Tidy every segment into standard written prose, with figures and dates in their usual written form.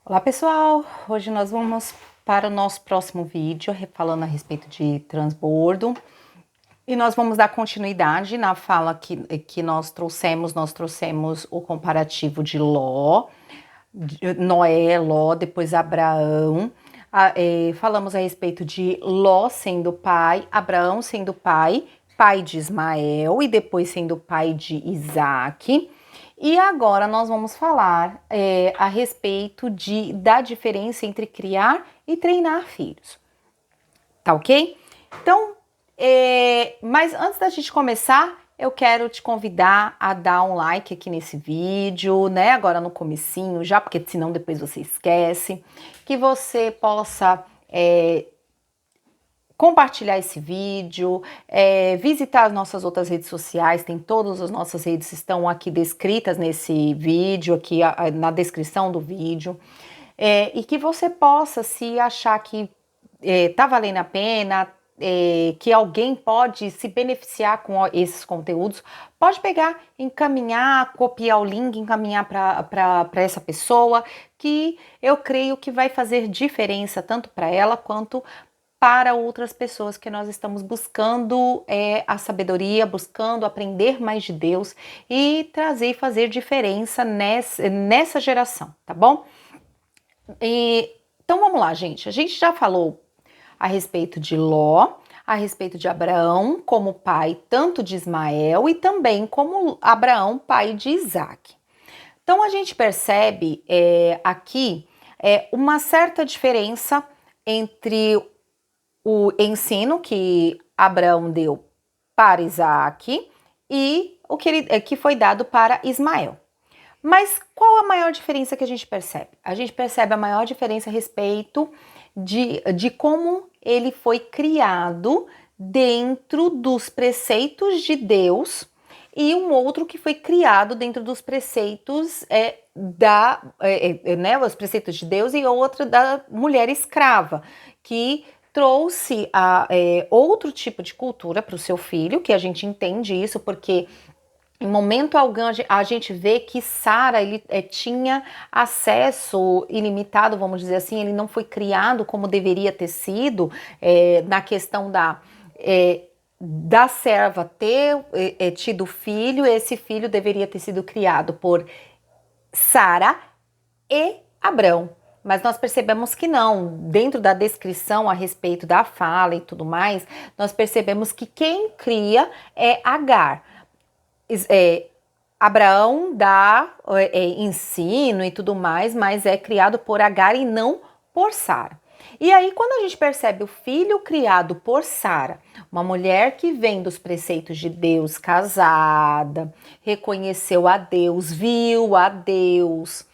Olá pessoal, hoje nós vamos para o nosso próximo vídeo falando a respeito de transbordo e nós vamos dar continuidade na fala que nós trouxemos o comparativo de Ló, Noé, Ló, depois Abraão, falamos a respeito de Ló sendo pai, Abraão sendo pai, pai de Ismael e depois sendo pai de Isaque. E agora nós vamos falar a respeito da diferença entre criar e treinar filhos. Tá ok? Então, mas antes da gente começar, eu quero te convidar a dar um like aqui nesse vídeo, né? Agora no comecinho já, porque senão depois você esquece. Que você possa compartilhar esse vídeo, visitar as nossas outras redes sociais, tem todas as nossas redes estão aqui descritas nesse vídeo, aqui na descrição do vídeo, e que você possa, se achar que tá valendo a pena, que alguém pode se beneficiar com esses conteúdos, pode pegar, encaminhar, copiar o link, encaminhar para essa pessoa, que eu creio que vai fazer diferença tanto para ela quanto para outras pessoas que nós estamos buscando a sabedoria, buscando aprender mais de Deus e trazer e fazer diferença nessa geração, tá bom? Então vamos lá, gente. A gente já falou a respeito de Ló, a respeito de Abraão como pai tanto de Ismael e também como Abraão pai de Isaque. Então a gente percebe aqui uma certa diferença entre o ensino que Abraão deu para Isaque e o que foi dado para Ismael. Mas qual a maior diferença que a gente percebe? A gente percebe a maior diferença a respeito de como ele foi criado dentro dos preceitos de Deus e um outro que foi criado dentro dos preceitos os preceitos de Deus e outro da mulher escrava, que trouxe outro tipo de cultura para o seu filho, que a gente entende isso porque em momento algum a gente vê que Sara ele tinha acesso ilimitado, vamos dizer assim, ele não foi criado como deveria ter sido na questão da serva ter tido filho, esse filho deveria ter sido criado por Sara e Abrão. Mas nós percebemos que não, dentro da descrição a respeito da fala e tudo mais, nós percebemos que quem cria é Agar. Abraão dá ensino e tudo mais, mas é criado por Agar e não por Sara. E aí, quando a gente percebe o filho criado por Sara, uma mulher que vem dos preceitos de Deus, casada, reconheceu a Deus, viu a Deus,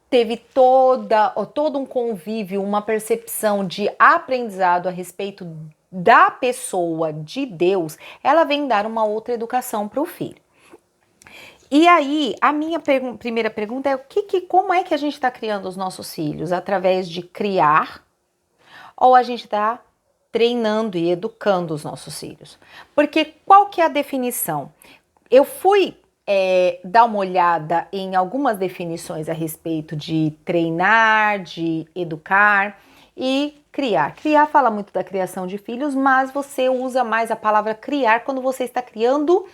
teve todo um convívio, uma percepção de aprendizado a respeito da pessoa de Deus, ela vem dar uma outra educação para o filho. E aí, a minha primeira pergunta é como é que a gente está criando os nossos filhos? Através de criar ou a gente está treinando e educando os nossos filhos? Porque qual que é a definição? Eu fui dar uma olhada em algumas definições a respeito de treinar, de educar e criar. Criar fala muito da criação de filhos, mas você usa mais a palavra criar quando você está criando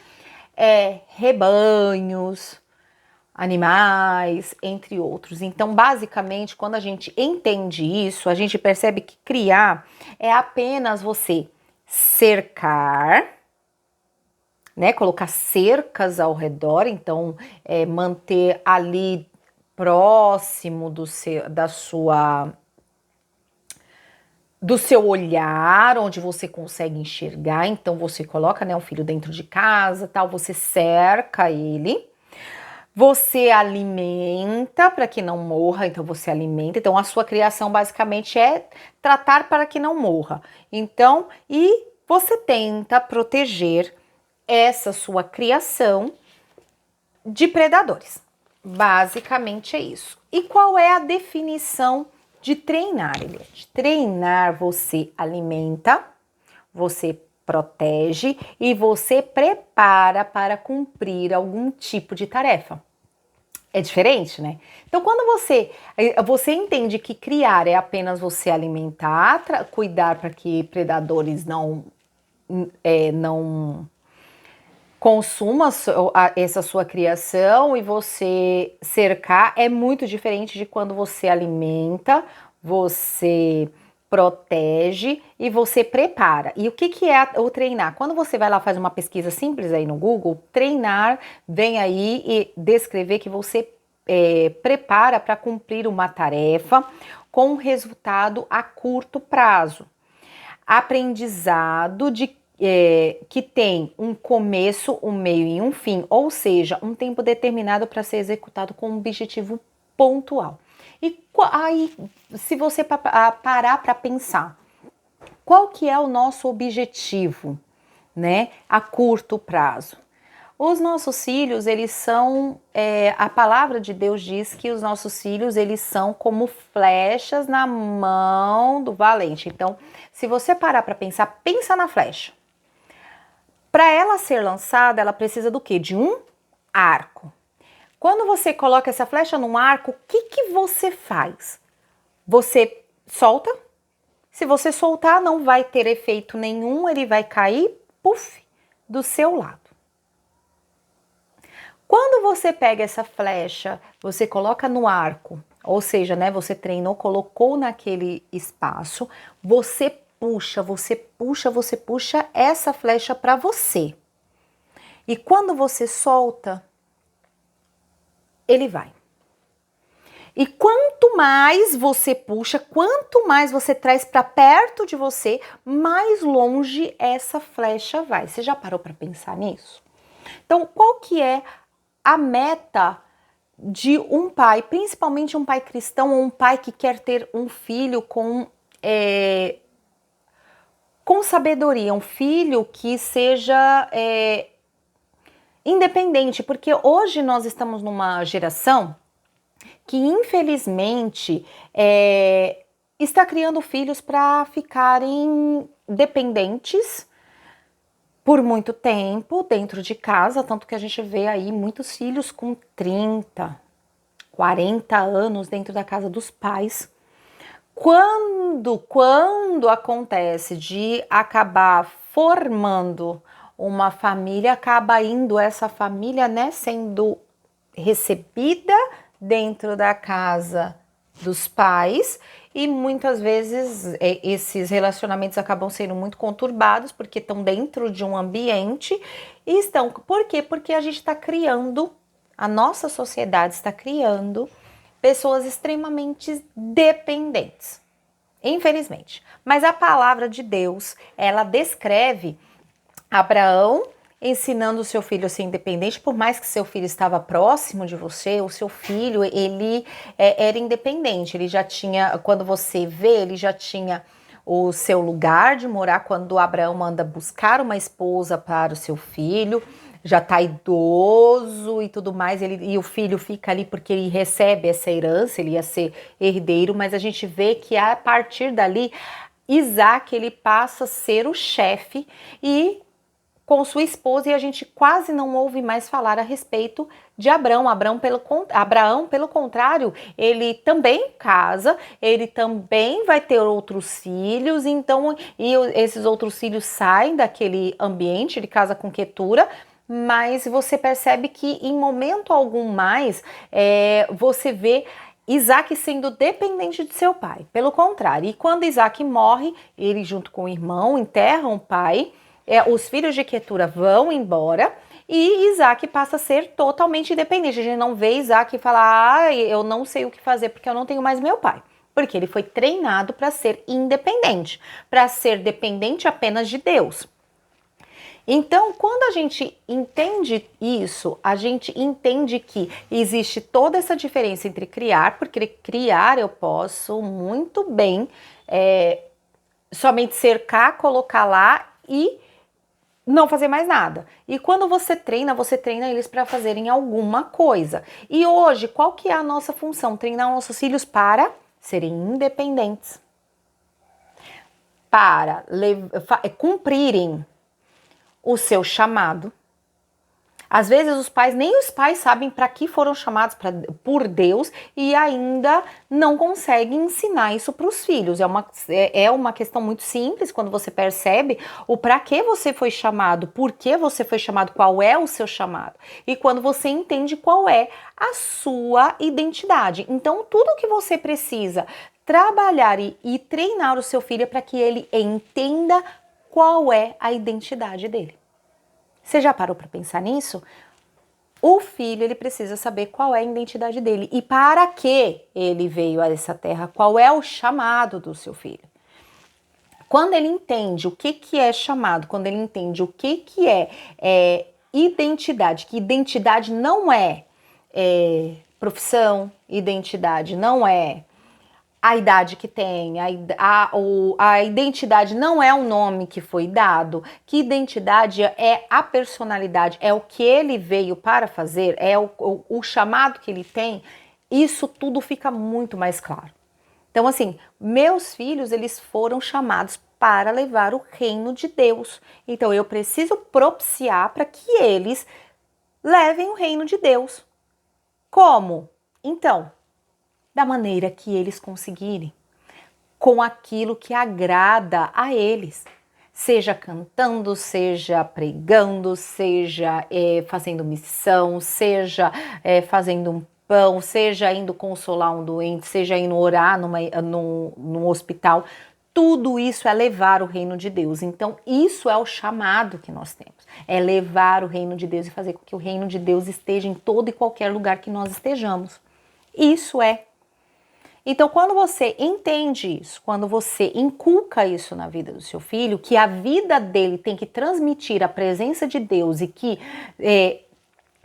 rebanhos, animais, entre outros. Então, basicamente, quando a gente entende isso, a gente percebe que criar é apenas você cercar, né? Colocar cercas ao redor, então manter ali próximo do seu olhar, onde você consegue enxergar. Então você coloca, né, um filho dentro de casa, tal, você cerca ele, você alimenta para que não morra, então você alimenta. Então a sua criação basicamente é tratar para que não morra. Então, e você tenta proteger essa sua criação de predadores. Basicamente é isso. E qual é a definição de treinar, Eliette? Treinar, você alimenta, você protege e você prepara para cumprir algum tipo de tarefa. É diferente, né? Então, quando você entende que criar é apenas você alimentar, cuidar para que predadores não consuma essa sua criação e você cercar, é muito diferente de quando você alimenta, você protege e você prepara. E o que é o treinar? Quando você vai lá faz uma pesquisa simples aí no Google, treinar vem aí e descrever que você prepara para cumprir uma tarefa com resultado a curto prazo. Aprendizado que tem um começo, um meio e um fim, ou seja, um tempo determinado para ser executado com um objetivo pontual. E aí, se você parar para pensar, qual que é o nosso objetivo, né, a curto prazo? Os nossos filhos, eles são, a palavra de Deus diz que os nossos filhos, eles são como flechas na mão do valente. Então, se você parar para pensar, pensa na flecha. Para ela ser lançada, ela precisa do quê? De um arco. Quando você coloca essa flecha num arco, o que você faz? Você solta. Se você soltar, não vai ter efeito nenhum, ele vai cair, puf, do seu lado. Quando você pega essa flecha, você coloca no arco, ou seja, né, você treinou, colocou naquele espaço, você puxa essa flecha para você. E quando você solta, ele vai. E quanto mais você puxa, quanto mais você traz para perto de você, mais longe essa flecha vai. Você já parou para pensar nisso? Então, qual que é a meta de um pai, principalmente um pai cristão ou um pai que quer ter um filho com sabedoria, um filho que seja independente, porque hoje nós estamos numa geração que infelizmente está criando filhos para ficarem dependentes por muito tempo dentro de casa, tanto que a gente vê aí muitos filhos com 30, 40 anos dentro da casa dos pais. Quando acontece de acabar formando uma família, acaba indo essa família, né, sendo recebida dentro da casa dos pais e muitas vezes esses relacionamentos acabam sendo muito conturbados porque estão dentro de um ambiente e estão... Por quê? Porque a gente está criando, a nossa sociedade está criando pessoas extremamente dependentes, infelizmente. Mas a palavra de Deus, ela descreve Abraão ensinando o seu filho a ser independente, por mais que seu filho estava próximo de você, o seu filho, ele era independente, ele já tinha, quando você vê, ele já tinha o seu lugar de morar, quando Abraão manda buscar uma esposa para o seu filho, já tá idoso e tudo mais, e o filho fica ali porque ele recebe essa herança, ele ia ser herdeiro, mas a gente vê que a partir dali, Isaac, ele passa a ser o chefe e com sua esposa, e a gente quase não ouve mais falar a respeito de Abraão. Abraão, pelo contrário, ele também casa, ele também vai ter outros filhos, então, esses outros filhos saem daquele ambiente, ele casa com Quetura, mas você percebe que em momento algum mais, você vê Isaac sendo dependente de seu pai. Pelo contrário, e quando Isaac morre, ele junto com o irmão enterram o pai, os filhos de Quetura vão embora e Isaac passa a ser totalmente independente. A gente não vê Isaac falar, eu não sei o que fazer porque eu não tenho mais meu pai. Porque ele foi treinado para ser independente, para ser dependente apenas de Deus. Então, quando a gente entende isso, a gente entende que existe toda essa diferença entre criar, porque criar eu posso muito bem somente cercar, colocar lá e não fazer mais nada. E quando você treina eles para fazerem alguma coisa. E hoje, qual que é a nossa função? Treinar nossos filhos para serem independentes, para cumprirem o seu chamado, Às vezes nem os pais sabem para que foram chamados por Deus e ainda não conseguem ensinar isso para os filhos. É uma questão muito simples quando você percebe o para que você foi chamado, por que você foi chamado, qual é o seu chamado. E quando você entende qual é a sua identidade. Então, tudo que você precisa trabalhar e treinar o seu filho para que ele entenda qual é a identidade dele. Você já parou para pensar nisso? O filho, ele precisa saber qual é a identidade dele e para que ele veio a essa terra, qual é o chamado do seu filho. Quando ele entende o que é chamado, quando ele entende o que é identidade, que identidade não é profissão, identidade não é a idade que tem, a identidade não é o nome que foi dado, que identidade é a personalidade, é o que ele veio para fazer, é o chamado que ele tem, isso tudo fica muito mais claro. Então, assim, meus filhos, eles foram chamados para levar o reino de Deus. Então, eu preciso propiciar para que eles levem o reino de Deus. Como? Então, da maneira que eles conseguirem, com aquilo que agrada a eles, seja cantando, seja pregando, seja fazendo missão, seja fazendo um pão, seja indo consolar um doente, seja indo orar num hospital. Tudo isso é levar o reino de Deus. Então, isso é o chamado que nós temos. É levar o reino de Deus e fazer com que o reino de Deus esteja em todo e qualquer lugar que nós estejamos. Isso é. Então, quando você entende isso, quando você inculca isso na vida do seu filho, que a vida dele tem que transmitir a presença de Deus e que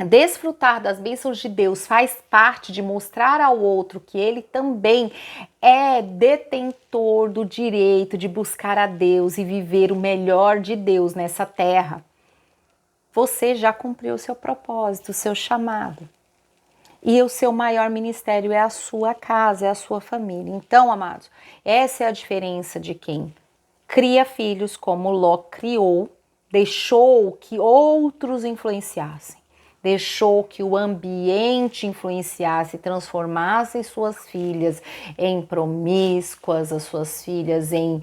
desfrutar das bênçãos de Deus faz parte de mostrar ao outro que ele também é detentor do direito de buscar a Deus e viver o melhor de Deus nessa terra, você já cumpriu o seu propósito, o seu chamado. E o seu maior ministério é a sua casa, é a sua família. Então, amados, essa é a diferença de quem cria filhos como Ló criou, deixou que outros influenciassem, deixou que o ambiente influenciasse, transformasse suas filhas em promíscuas, as suas filhas em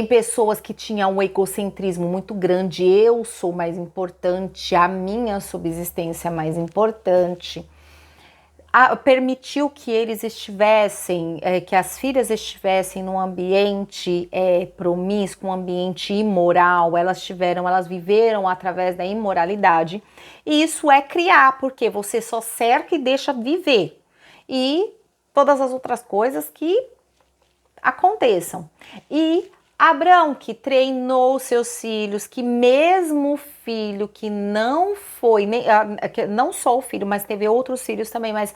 pessoas que tinham um egocentrismo muito grande, eu sou mais importante, a minha subsistência é mais importante. Permitiu que eles estivessem, que as filhas estivessem num ambiente promíscuo, um ambiente imoral, elas viveram através da imoralidade, e isso é criar, porque você só cerca e deixa viver, e todas as outras coisas que aconteçam. E Abraão, que treinou seus filhos, que mesmo o filho que não foi, não só o filho, mas teve outros filhos também, mas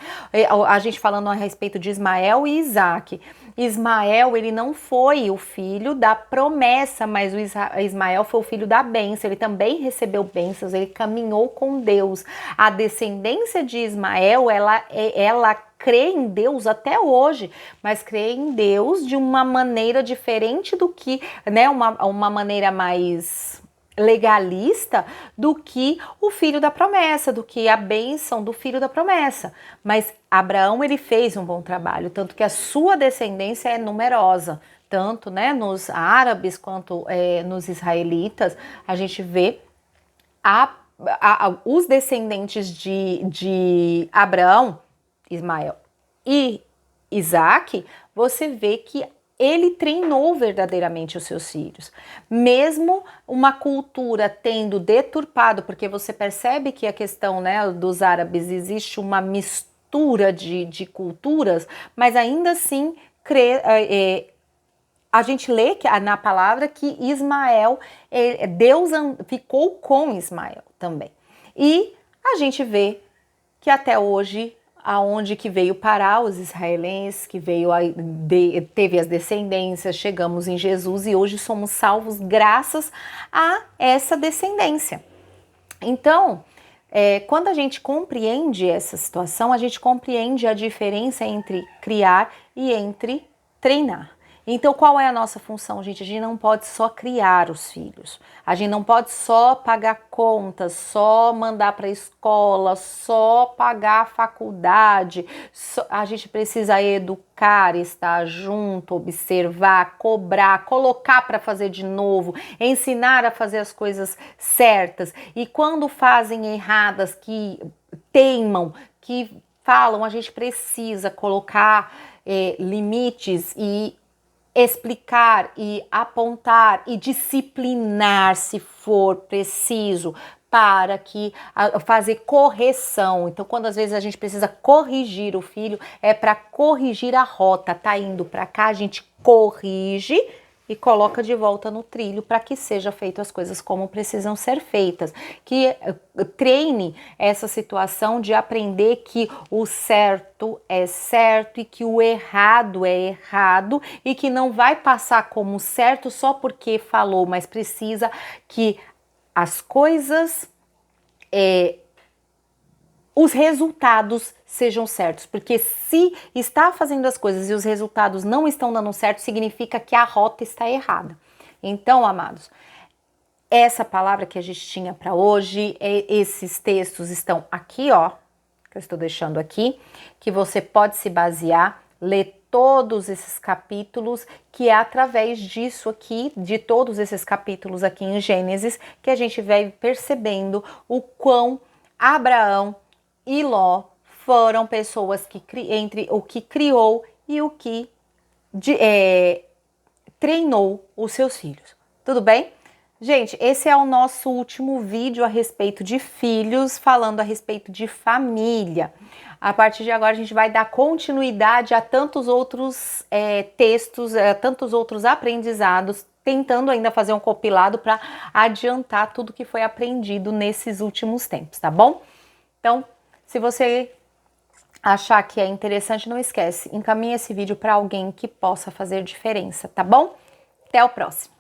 a gente falando a respeito de Ismael e Isaac. Ismael, ele não foi o filho da promessa, mas o Ismael foi o filho da bênção, ele também recebeu bênçãos, ele caminhou com Deus. A descendência de Ismael, ela crê em Deus até hoje, mas crê em Deus de uma maneira diferente do que, né, uma maneira mais legalista do que o filho da promessa, do que a bênção do filho da promessa. Mas Abraão, ele fez um bom trabalho, tanto que a sua descendência é numerosa, tanto, né, nos árabes quanto nos israelitas, a gente vê os descendentes de Abraão, Ismael e Isaac, você vê que ele treinou verdadeiramente os seus filhos. Mesmo uma cultura tendo deturpado, porque você percebe que a questão, né, dos árabes, existe uma mistura de culturas, mas ainda assim a gente lê na palavra que Ismael, Deus ficou com Ismael também. E a gente vê que até hoje, aonde que veio parar os israelenses, que teve as descendências, chegamos em Jesus e hoje somos salvos graças a essa descendência. Então, quando a gente compreende essa situação, a gente compreende a diferença entre criar e entre treinar. Então, qual é a nossa função, gente? A gente não pode só criar os filhos. A gente não pode só pagar contas, só mandar para a escola, só pagar a faculdade. A gente precisa educar, estar junto, observar, cobrar, colocar para fazer de novo, ensinar a fazer as coisas certas. E quando fazem erradas, que teimam, que falam, a gente precisa colocar limites e explicar e apontar e disciplinar se for preciso para que fazer correção. Então, quando às vezes a gente precisa corrigir o filho, é para corrigir a rota, tá indo para cá, a gente corrige e coloca de volta no trilho para que seja feito as coisas como precisam ser feitas. Que treine essa situação de aprender que o certo é certo e que o errado é errado e que não vai passar como certo só porque falou, mas precisa que as coisas, os resultados sejam certos, porque se está fazendo as coisas e os resultados não estão dando certo, significa que a rota está errada. Então, amados, essa palavra que a gente tinha para hoje, esses textos estão aqui, ó, que eu estou deixando aqui, que você pode se basear, ler todos esses capítulos, que é através disso aqui, de todos esses capítulos aqui em Gênesis, que a gente vai percebendo o quão Abraão e Ló foram pessoas que entre o que criou e o que treinou os seus filhos. Tudo bem? Gente, esse é o nosso último vídeo a respeito de filhos, falando a respeito de família. A partir de agora a gente vai dar continuidade a tantos outros textos, a tantos outros aprendizados, tentando ainda fazer um compilado para adiantar tudo que foi aprendido nesses últimos tempos, tá bom? Então, se você achar que é interessante, não esquece, encaminhe esse vídeo para alguém que possa fazer diferença, tá bom? Até o próximo!